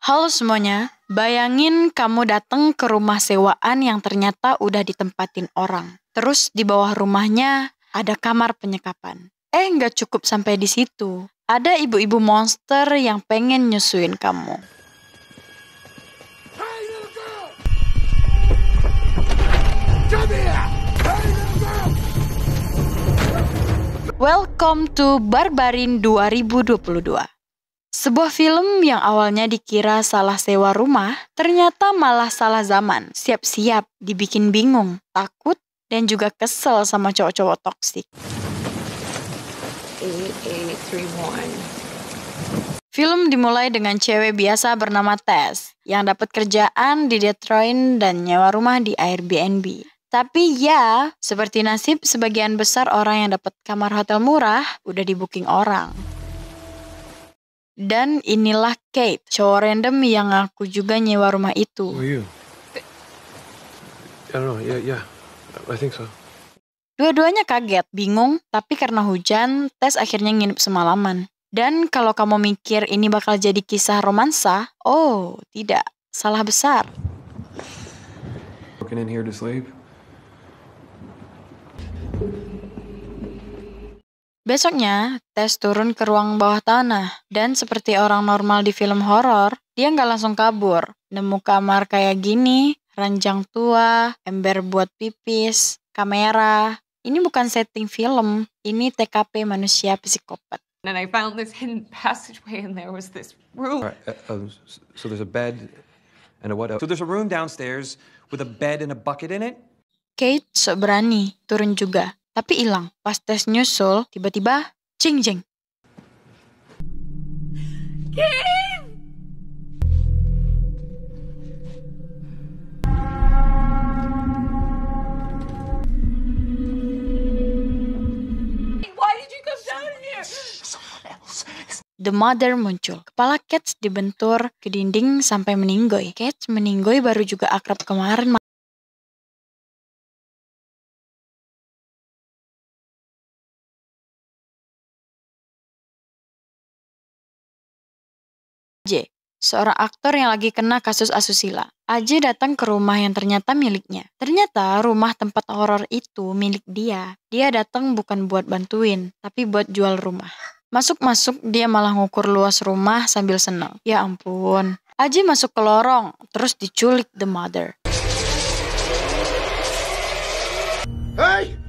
Halo semuanya, bayangin kamu datang ke rumah sewaan yang ternyata udah ditempatin orang. Terus di bawah rumahnya ada kamar penyekapan. Nggak cukup sampai di situ. Ada ibu-ibu monster yang pengen nyusuin kamu. Hey, little girl! Come here! Hey, little girl! Welcome to Barbarin 2022. Sebuah film yang awalnya dikira salah sewa rumah, ternyata malah salah zaman. Siap-siap dibikin bingung, takut, dan juga kesel sama cowok-cowok toksik. 8831. Film dimulai dengan cewek biasa bernama Tess yang dapat kerjaan di Detroit dan nyewa rumah di Airbnb. Tapi ya, seperti nasib sebagian besar orang yang dapat kamar hotel murah, udah di booking orang. Dan inilah Kate, cowok random yang aku juga nyewa rumah itu. Who are you? I don't know. Yeah. I think so. Dua-duanya kaget, bingung, tapi karena hujan, Tess akhirnya nginep semalaman. Dan kalau kamu mikir ini bakal jadi kisah romansa, oh tidak, salah besar. Broken in here to sleep. Besoknya, Tess turun ke ruang bawah tanah. Dan seperti orang normal di film horor, dia nggak langsung kabur. Nemu kamar kayak gini, ranjang tua, ember buat pipis, kamera. Ini bukan setting film, ini TKP manusia psikopat. And I found this hidden passageway, and there was this room. All right. So there's a bed and a what else? So there's a room downstairs with a bed and a bucket in it? Kate sok berani turun juga, tapi hilang. Pas Tess nyusul, tiba-tiba jeng-jeng. Why did you come down here? The Mother muncul. Kepala Kate dibentur ke dinding sampai meninggoy. Kate meninggoy baru juga akrab kemarin. Seorang aktor yang lagi kena kasus asusila. AJ datang ke rumah yang ternyata miliknya. Ternyata rumah tempat horor itu milik dia. Dia datang bukan buat bantuin, tapi buat jual rumah. Masuk-masuk dia malah ngukur luas rumah sambil seneng. Ya ampun. AJ masuk ke lorong, terus diculik The Mother. Hey!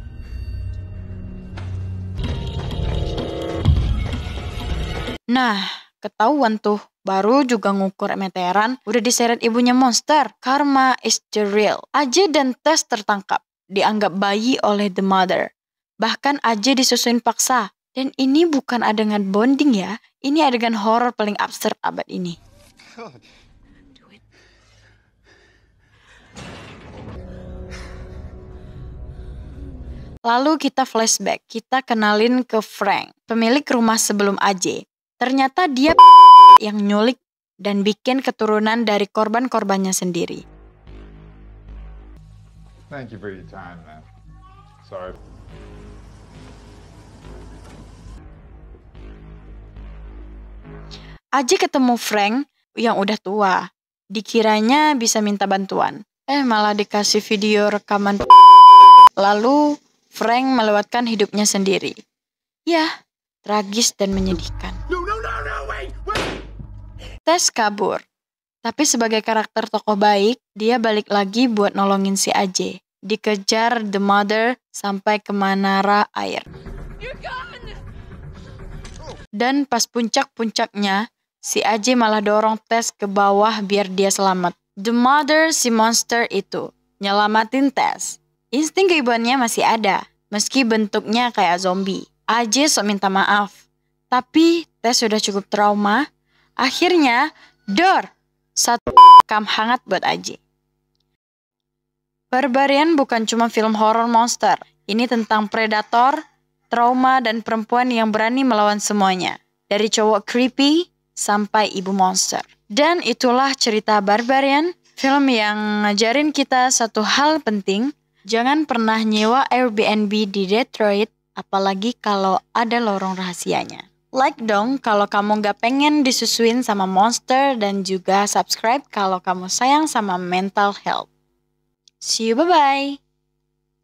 Nah, ketahuan tuh. Baru juga ngukur meteran, udah diseret ibunya monster. Karma is the real. AJ dan Tess tertangkap, dianggap bayi oleh The Mother. Bahkan AJ disusuin paksa. Dan ini bukan adegan bonding ya, ini adegan horor paling absurd abad ini. Lalu kita flashback, kita kenalin ke Frank, pemilik rumah sebelum AJ. Ternyata dia yang nyulik dan bikin keturunan dari korban-korbannya sendiri. Thank you for your time, man. Sorry. AJ ketemu Frank yang udah tua. Dikiranya bisa minta bantuan. Malah dikasih video rekaman. Lalu Frank melewatkan hidupnya sendiri. Ya, tragis dan menyedihkan. No, wait! Tess kabur. Tapi sebagai karakter tokoh baik, dia balik lagi buat nolongin si AJ. Dikejar The Mother sampai ke menara air. Dan pas puncak-puncaknya, si AJ malah dorong Tess ke bawah biar dia selamat. The Mother, si monster itu, nyelamatin Tess. Insting keibuannya masih ada, meski bentuknya kayak zombie. AJ sok minta maaf. Tapi Tess sudah cukup trauma. Akhirnya, satu kam hangat buat AJ. Barbarian bukan cuma film horor monster. Ini tentang predator, trauma, dan perempuan yang berani melawan semuanya. Dari cowok creepy sampai ibu monster. Dan itulah cerita Barbarian, film yang ngajarin kita satu hal penting. Jangan pernah nyewa Airbnb di Detroit, apalagi kalau ada lorong rahasianya. Like dong kalau kamu gak pengen disusuin sama monster dan juga subscribe kalau kamu sayang sama mental health. See you, bye-bye.